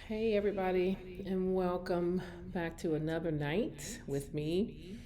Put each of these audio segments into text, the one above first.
Hey, everybody, and welcome back to another night with me.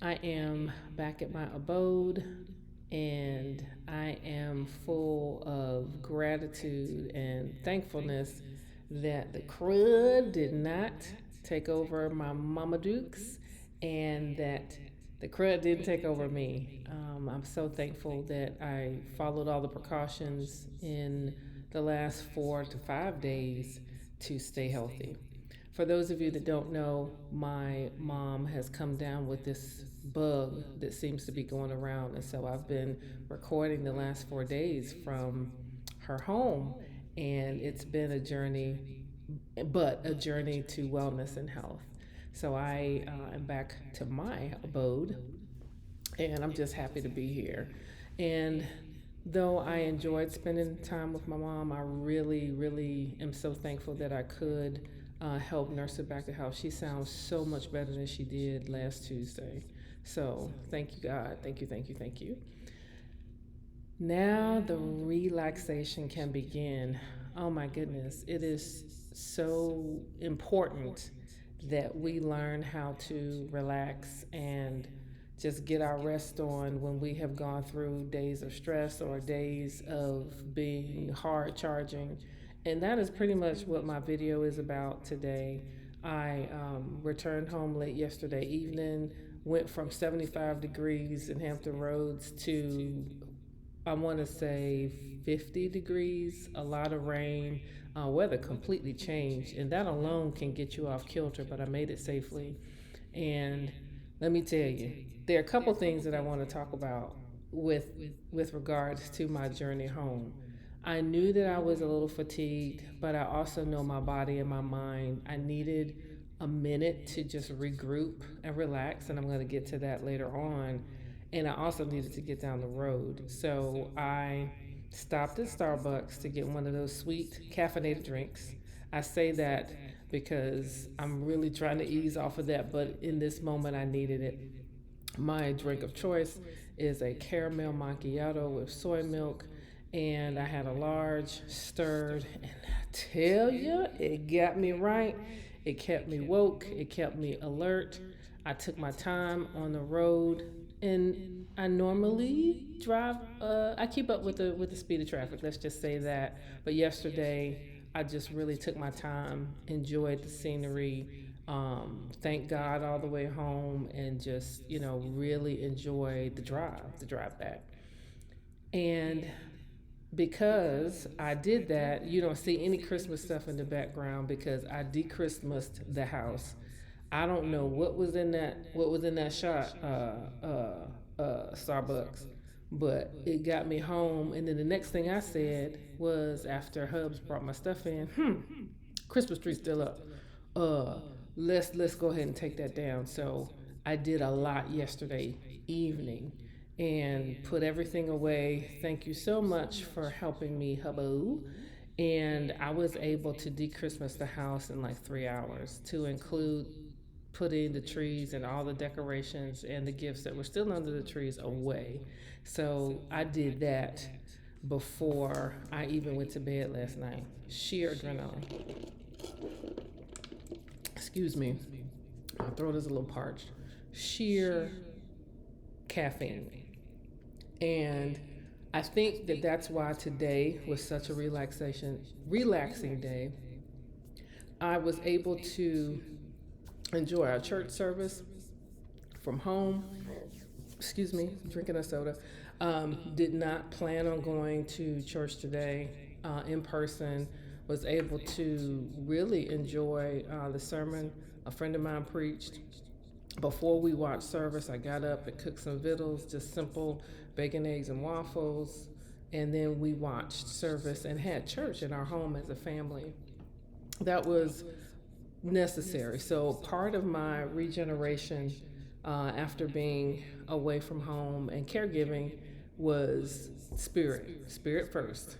I am back at my abode, and I am full of gratitude and thankfulness that the crud did not take over my Mama Dukes and that the crud didn't take over me. I'm so thankful that I followed all the precautions in the last 4 to 5 days to stay healthy. For those of you that don't know, my mom has come down with this bug that seems to be going around. And so I've been recording the last 4 days from her home. And it's been a journey, but a journey to wellness and health. So I am back to my abode, and I'm just happy to be here. And though I enjoyed spending time with my mom, I really, really am so thankful that I could help nurse her back to health. She sounds so much better than she did last Tuesday. So thank you, God. Thank you, thank you, thank you. Now the relaxation can begin. Oh my goodness, it is so important that we learn how to relax and just get our rest on when we have gone through days of stress or days of being hard charging. And that is pretty much what my video is about today. I returned home late yesterday evening, went from 75 degrees in Hampton Roads to, I want to say, 50 degrees, a lot of rain. Weather completely changed, and that alone can get you off kilter, but I made it safely. And let me tell you, there are a couple things that I want to talk about with with regards to my journey home. I knew that I was a little fatigued, but I also know my body and my mind. I needed a minute to just regroup and relax, and I'm going to get to that later on. And I also needed to get down the road. So I stopped at Starbucks to get one of those sweet caffeinated drinks. I say that because I'm really trying to ease off of that, but in this moment I needed it. My drink of choice is a caramel macchiato with soy milk, and I had a large stirred, and I tell you, it got me right. It kept me woke, it kept me alert. I took my time on the road, and I normally drive. I keep up with the speed of traffic. Let's just say that. But yesterday, I just really took my time, enjoyed the scenery. Thank God all the way home, and just really enjoyed the drive back. And because I did that, you don't see any Christmas stuff in the background because I de-Christmased the house. I don't know what was in that shot, Starbucks, but it got me home. And then the next thing I said was, after Hubs brought my stuff in, Christmas tree's still up. Uh, let's go ahead and take that down. So I did a lot yesterday evening and put everything away. Thank you so much for helping me, Hubbo. And I was able to de-Christmas the house in like 3 hours, to include putting the trees and all the decorations and the gifts that were still under the trees away. So I did that before I even went to bed last night. Sheer adrenaline. Excuse me, my throat is a little parched. Sheer caffeine. And I think that that's why today was such a relaxing day. I was able to enjoy our church service from home. Excuse me, drinking a soda. Did not plan on going to church today in person. Was able to really enjoy the sermon a friend of mine preached. Before we watched service, I got up and cooked some vittles, just simple bacon, eggs, and waffles. And then we watched service and had church in our home as a family. That was necessary. So, part of my regeneration after being away from home and caregiving was spirit first.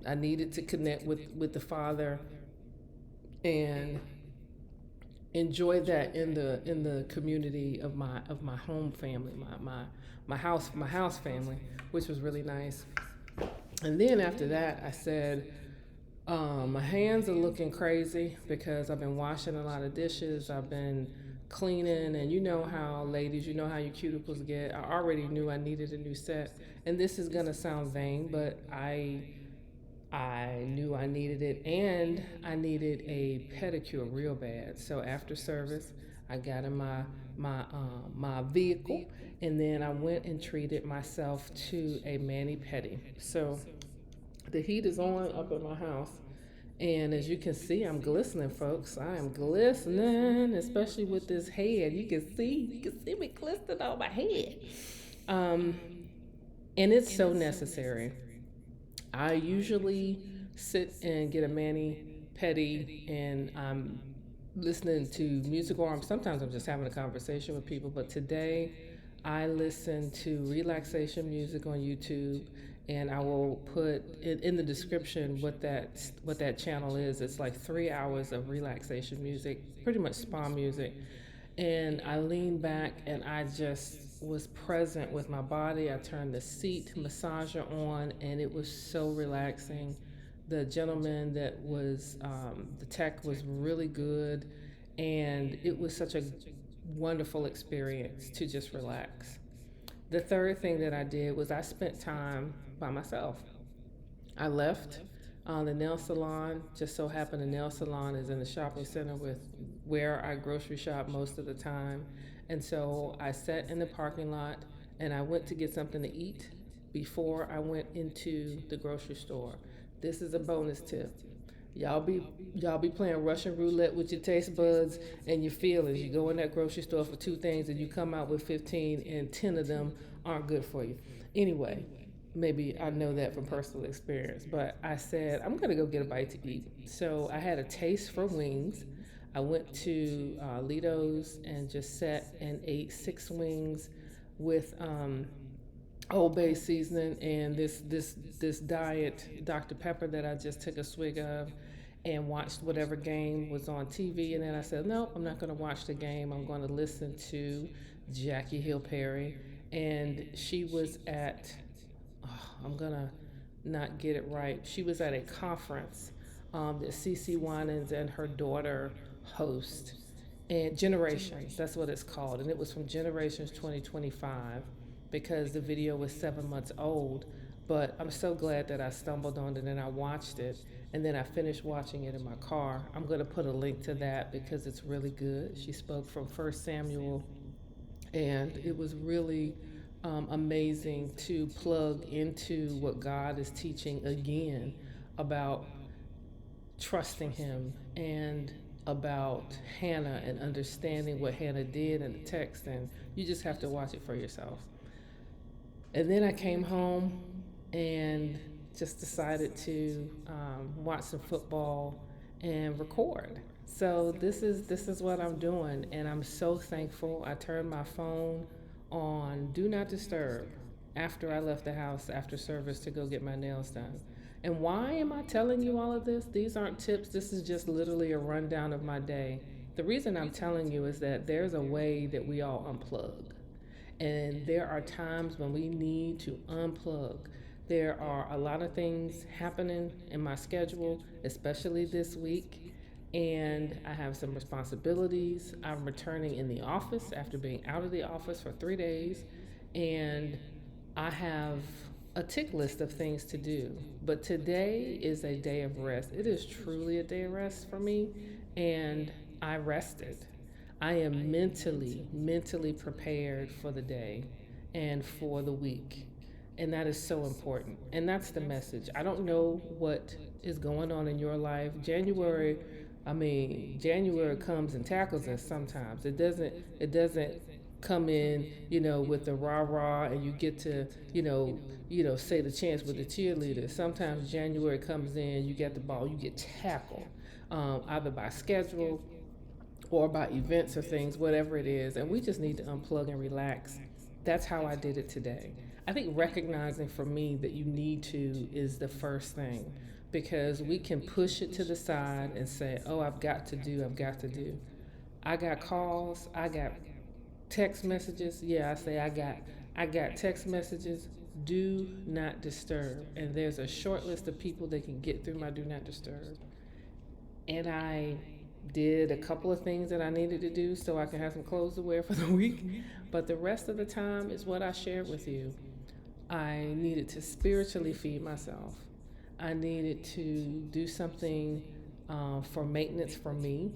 I needed to connect with the Father and enjoy that in the community of my home family, my house family, which was really nice. And then after that, I said, My hands are looking crazy because I've been washing a lot of dishes. I've been cleaning, and you know how, ladies, you know how your cuticles get. I already knew I needed a new set, and this is gonna sound vain, but I knew I needed it, and I needed a pedicure real bad. So after service, I got in my vehicle, and then I went and treated myself to a mani pedi. So the heat is on up at my house, and as you can see, I'm glistening, folks. I am glistening, especially with this head. You can see me glistening on my head. Um, and it's so necessary. I usually sit and get a mani pedi, and I'm listening to music, or sometimes I'm just having a conversation with people. But today, I listen to relaxation music on YouTube, and I will put in the description what that channel is. It's like 3 hours of relaxation music, pretty much spa music, and I leaned back and I just was present with my body. I turned the seat massager on, and it was so relaxing. The gentleman that was the tech was really good, and it was such a wonderful experience to just relax. The third thing that I did was I spent time by myself. I left the nail salon. Just so happened the nail salon is in the shopping center with where I grocery shop most of the time. And so I sat in the parking lot and I went to get something to eat before I went into the grocery store. This is a bonus tip. Y'all be playing Russian roulette with your taste buds and your feelings. You go in that grocery store for two things and you come out with 15, and 10 of them aren't good for you. Anyway, maybe I know that from personal experience, but I said I'm gonna go get a bite to eat. So I had a taste for wings. I went to Lido's and just sat and ate 6 wings with Old Bay seasoning and this diet Dr. Pepper that I just took a swig of, and watched whatever game was on TV. And then I said, no, I'm not going to watch the game. I'm going to listen to Jackie Hill Perry. And she was at, I'm going to not get it right. She was at a conference that CC Winans and her daughter host. And Generations, that's what it's called. And it was from Generations 2025 because the video was 7 months old. But I'm so glad that I stumbled on it and I watched it. And then I finished watching it in my car. I'm going to put a link to that because it's really good. She spoke from First Samuel, and it was really amazing to plug into what God is teaching again about trusting Him, and about Hannah and understanding what Hannah did in the text. And you just have to watch it for yourself. And then I came home and just decided to watch some football and record. So this is what I'm doing, and I'm so thankful. I turned my phone on Do Not Disturb after I left the house after service to go get my nails done. And why am I telling you all of this? These aren't tips. This is just literally a rundown of my day. The reason I'm telling you is that there's a way that we all unplug. And there are times when we need to unplug. There are a lot of things happening in my schedule, especially this week, and I have some responsibilities. I'm returning in the office after being out of the office for 3 days, and I have a tick list of things to do. But today is a day of rest. It is truly a day of rest for me, and I rested. I am mentally prepared for the day and for the week. And that is so important. And that's the message. I don't know what is going on in your life. January comes and tackles us sometimes. It doesn't come in, with the rah-rah, and you get to, say the chants with the cheerleaders. Sometimes January comes in, you get the ball, you get tackled, either by schedule or by events or things, whatever it is, and we just need to unplug and relax. That's how I did it today. I think recognizing for me that you need to is the first thing, because we can push it to the side and say, oh, I've got to do. I got calls, I got text messages. Yeah, I say I got text messages do not disturb. And there's a short list of people that can get through my do not disturb. And I did a couple of things that I needed to do so I can have some clothes to wear for the week. But the rest of the time is what I shared with you. I needed to spiritually feed myself. I needed to do something for maintenance for me.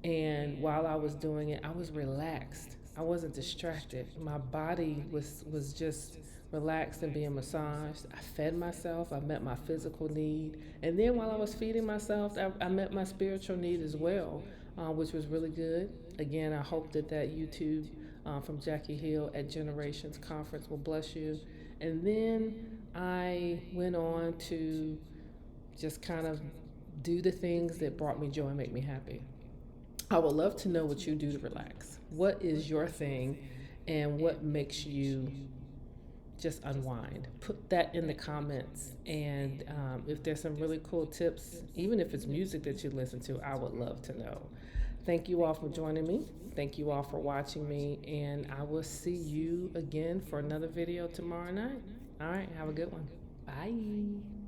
And while I was doing it, I was relaxed. I wasn't distracted. My body was just relaxed and being massaged. I fed myself. I met my physical need. And then while I was feeding myself, I met my spiritual need as well, which was really good. Again, I hope that YouTube from Jackie Hill at Generations Conference will bless you. And then I went on to just kind of do the things that brought me joy and make me happy. I would love to know what you do to relax. What is your thing and what makes you just unwind? Put that in the comments. And if there's some really cool tips, even if it's music that you listen to, I would love to know. Thank you all for joining me. Thank you all for watching me. And I will see you again for another video tomorrow night. All right, have a good one. Bye.